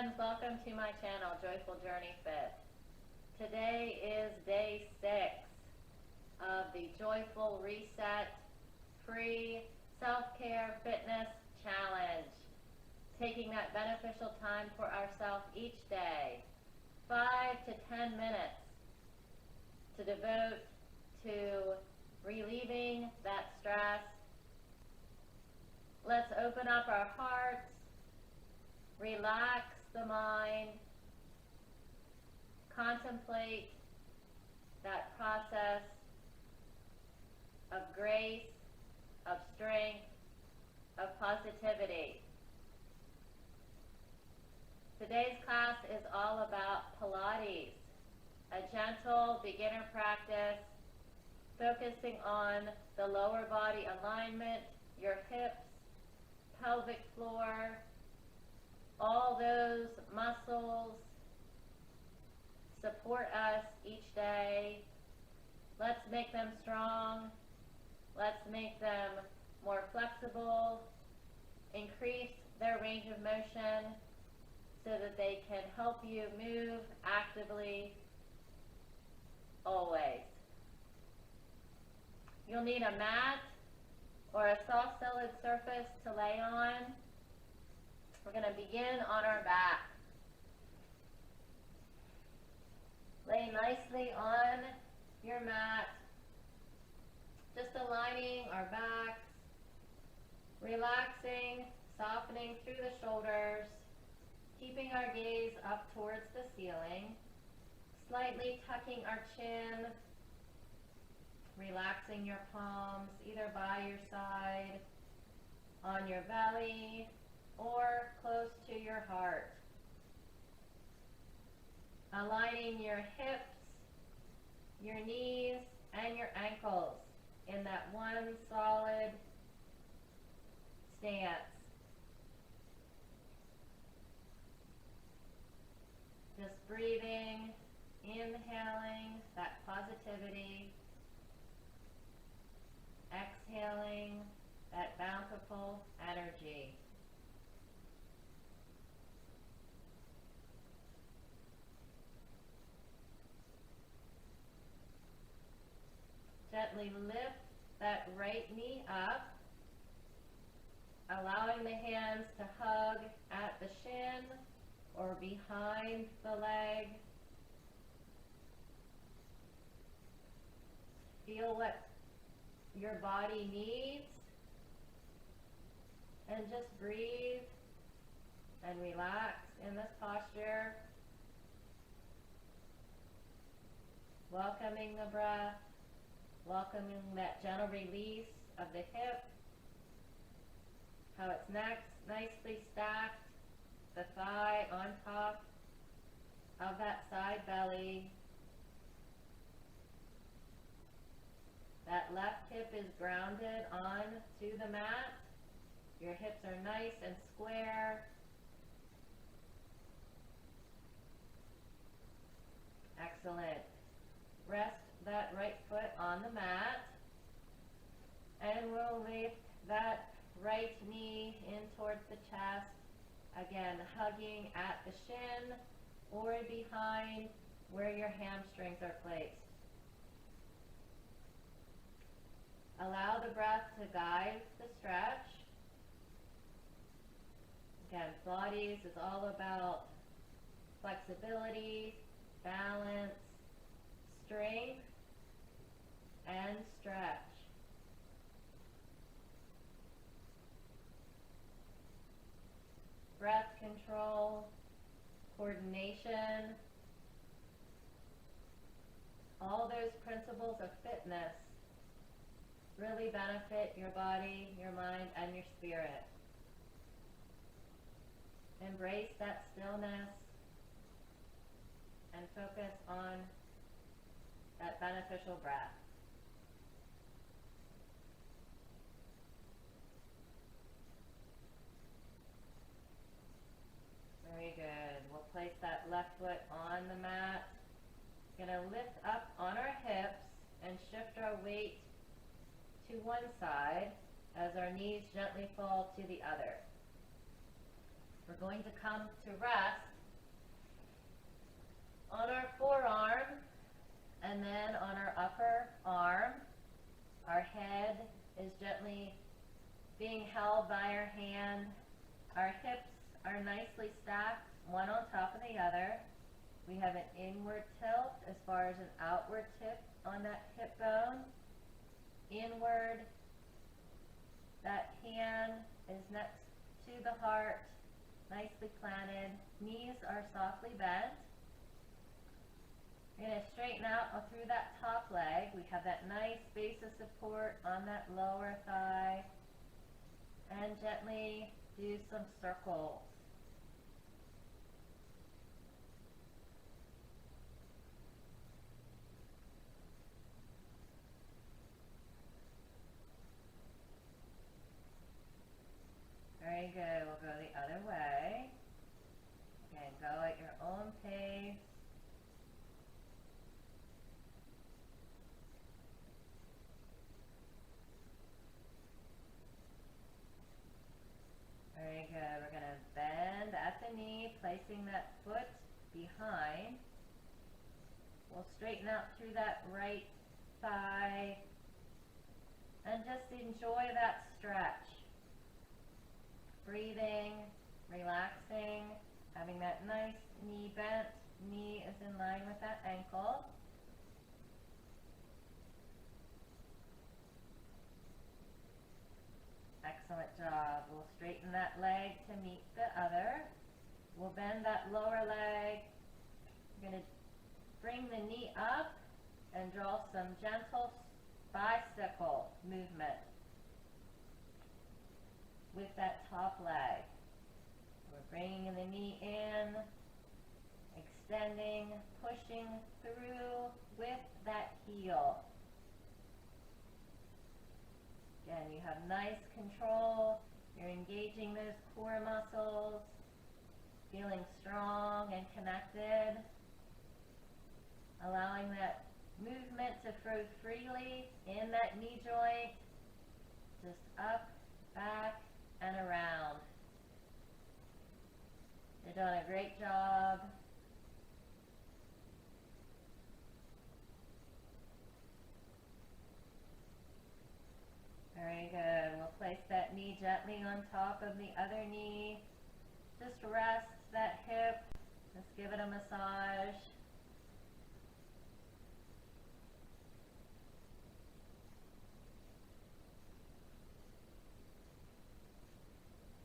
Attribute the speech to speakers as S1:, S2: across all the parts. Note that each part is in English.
S1: friends, welcome to my channel, Joyful Journey Fit. Today is day 6 of the Joyful Reset Free Self-Care Fitness Challenge. Taking that beneficial time for ourselves each day, 5 to 10 minutes to devote to relieving that stress. Let's open up our hearts, relax the mind, contemplate that process of grace, of strength, of positivity. Today's class is all about Pilates, a gentle beginner practice focusing on the lower body alignment, your hips, pelvic floor, all those muscles support us each day. Let's make them strong. Let's make them more flexible, increase their range of motion so that they can help you move actively always. You'll need a mat or a soft solid surface to lay on. We're going to begin on our back. Lay nicely on your mat, just aligning our backs, relaxing, softening through the shoulders, keeping our gaze up towards the ceiling, slightly tucking our chin, relaxing your palms either by your side, on your belly, or close to your heart. Aligning your hips, your knees, and your ankles in that one solid stance. Just breathing, inhaling that positivity, exhaling that bountiful energy. Gently lift that right knee up, allowing the hands to hug at the shin or behind the leg. Feel what your body needs and just breathe and relax in this posture, welcoming the breath, welcoming that gentle release of the hip, how it's nicely stacked, the thigh on top of that side belly. That left hip is grounded onto the mat. Your hips are nice and square. Excellent. Rest that right foot on the mat, and we'll lift that right knee in towards the chest, again hugging at the shin or behind where your hamstrings are placed. Allow the breath to guide the stretch. Again, Pilates is all about flexibility, balance, strength, and stretch. Breath control, coordination, all those principles of fitness really benefit your body, your mind, and your spirit. Embrace that stillness and focus on that beneficial breath. Very good. We'll place that left foot on the mat. Going to lift up on our hips and shift our weight to one side as our knees gently fall to the other. We're going to come to rest on our forearm and then on our upper arm. Our head is gently being held by our hand. Our hips are nicely stacked, one on top of the other. We have an inward tilt as far as an outward tip on that hip bone. Inward, that hand is next to the heart, nicely planted. Knees are softly bent. We're going to straighten out through that top leg. We have that nice base of support on that lower thigh. And gently do some circles. Very good. We'll go the other way. Again, go at your own pace. Very good. We're going to bend at the knee, placing that foot behind. We'll straighten out through that right thigh and just enjoy that stretch. Breathing, relaxing, having that nice knee bent. Knee is in line with that ankle. Excellent job. We'll straighten that leg to meet the other. We'll bend that lower leg. We're going to bring the knee up and draw some gentle bicycle movement with that top leg. We're bringing the knee in, extending, pushing through with that heel. Again, you have nice control. You're engaging those core muscles, feeling strong and connected, allowing that movement to flow freely in that knee joint, just up, back, and around. You're doing a great job. Very good. We'll place that knee gently on top of the other knee. Just rest that hip. Just give it a massage.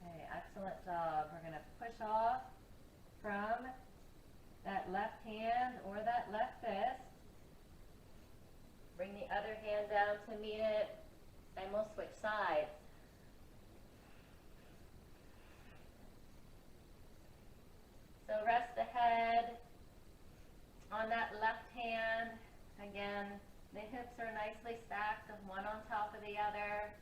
S1: Okay, excellent job. We're going to push off from that left hand or that left fist. Bring the other hand down to meet it. And we'll switch sides. So rest the head on that left hand. Again, the hips are nicely stacked, one on top of the other.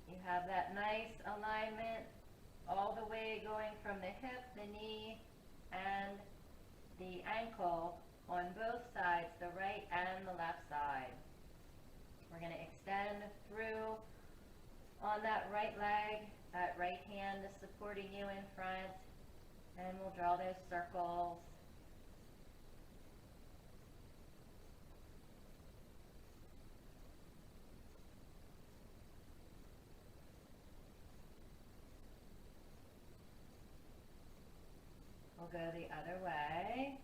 S1: You have that nice alignment all the way going from the hip, the knee, and the ankle on both sides, the right and the left side. We're going to extend through on that right leg. That right hand is supporting you in front. And we'll draw those circles. We'll go the other way.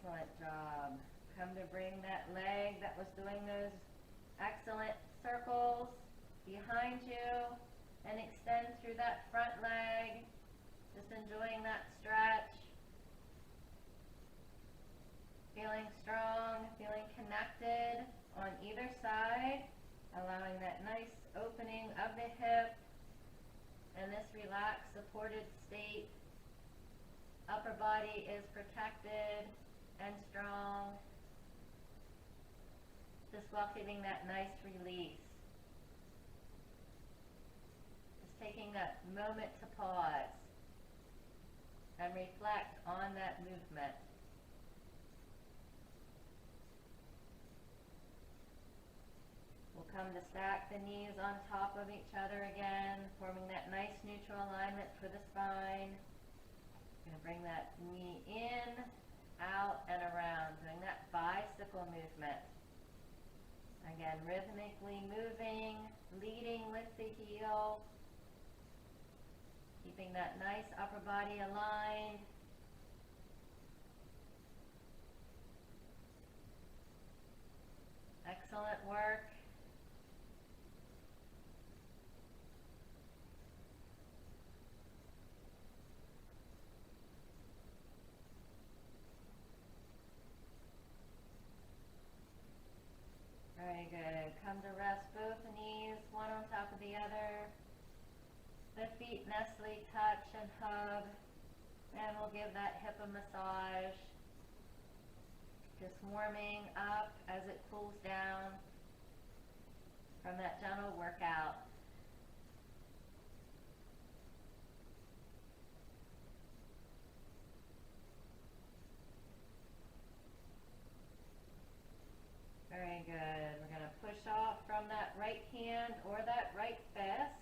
S1: Excellent job. Come to bring that leg that was doing those excellent circles behind you and extend through that front leg. Just enjoying that stretch. Feeling strong, feeling connected on either side, allowing that nice opening of the hip and this relaxed, supported state. Upper body is protected and strong, just welcoming that nice release. Just taking that moment to pause. and reflect on that movement. We'll come to stack the knees on top of each other again, forming that nice neutral alignment for the spine. Going to bring that knee in, out, and around, doing that bicycle movement. Again, rhythmically moving, leading with the heel, keeping that nice upper body aligned. Excellent work. Very good. Come to rest both knees, one on top of the other. The feet nestly touch and hug. And we'll give that hip a massage. Just warming up as it cools down from that gentle workout. Very good. We're going to push off from that right hand or that right fist,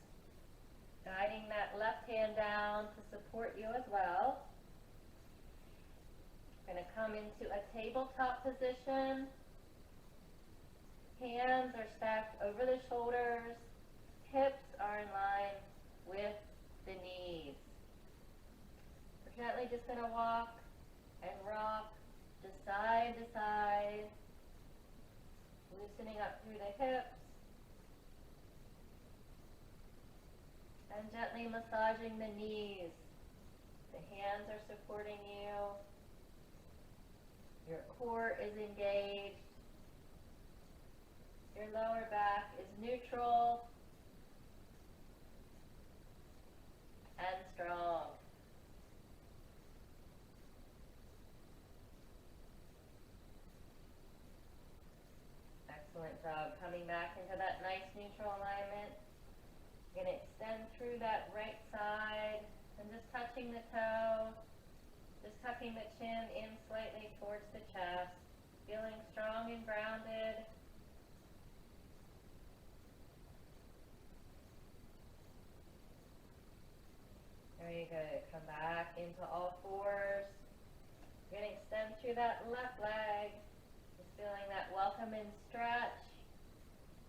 S1: guiding that left hand down to support you as well. We're going to come into a tabletop position. Hands are stacked over the shoulders. Hips are in line with the knees. We're gently just going to walk and rock just side to side, loosening up through the hips, and gently massaging the knees. The hands are supporting you. Your core is engaged. Your lower back is neutral and strong. Excellent job. Coming back into that nice neutral alignment. You're going to extend through that right side and just touching the toe. Just tucking the chin in slightly towards the chest. Feeling strong and grounded. Very good. Come back into all fours. You're going to extend through that left leg. Just feeling that welcome and stretch.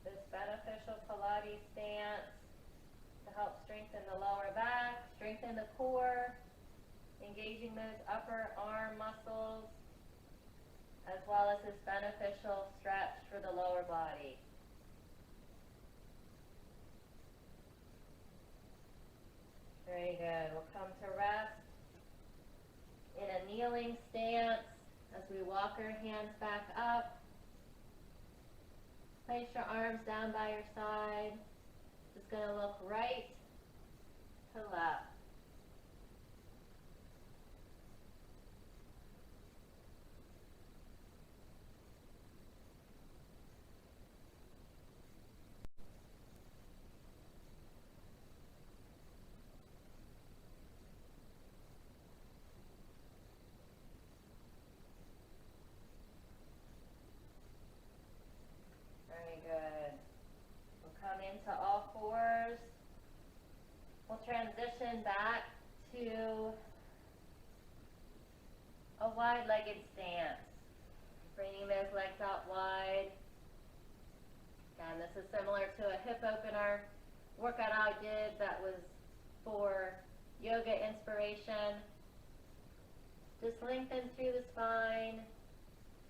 S1: This beneficial Pilates stance to help strengthen the lower back, strengthen the core, engaging those upper arm muscles, as well as this beneficial stretch for the lower body. Very good. We'll come to rest in a kneeling stance as we walk our hands back up. Place your arms down by your side. Just going to look right to left. Very good. We'll come into all fours. We'll transition back to a wide-legged stance. Bringing those legs out wide. Again, this is similar to a hip opener workout I did that was for yoga inspiration. Just lengthen through the spine,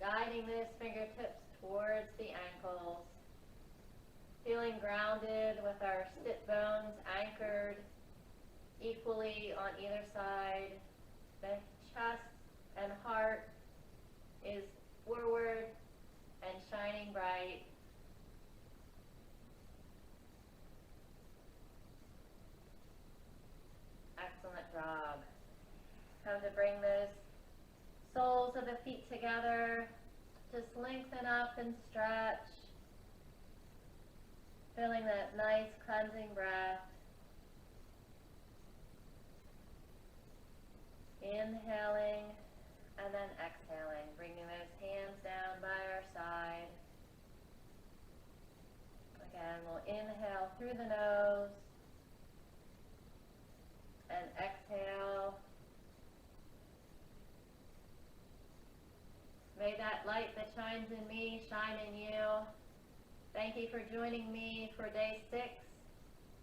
S1: guiding those fingertips towards the ankles. Feeling grounded with our sit bones anchored equally on either side. The chest and heart is forward and shining bright. Excellent job. Time to bring those soles of the feet together. Just lengthen up and stretch. Feeling that nice cleansing breath. And exhaling, bringing those hands down by our side. Again, we'll inhale through the nose and exhale. May that light that shines in me shine in you. Thank you for joining me for day 6,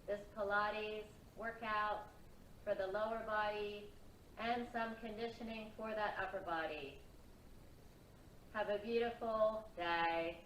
S1: this Pilates workout for the lower body and some conditioning for that upper body. Have a beautiful day.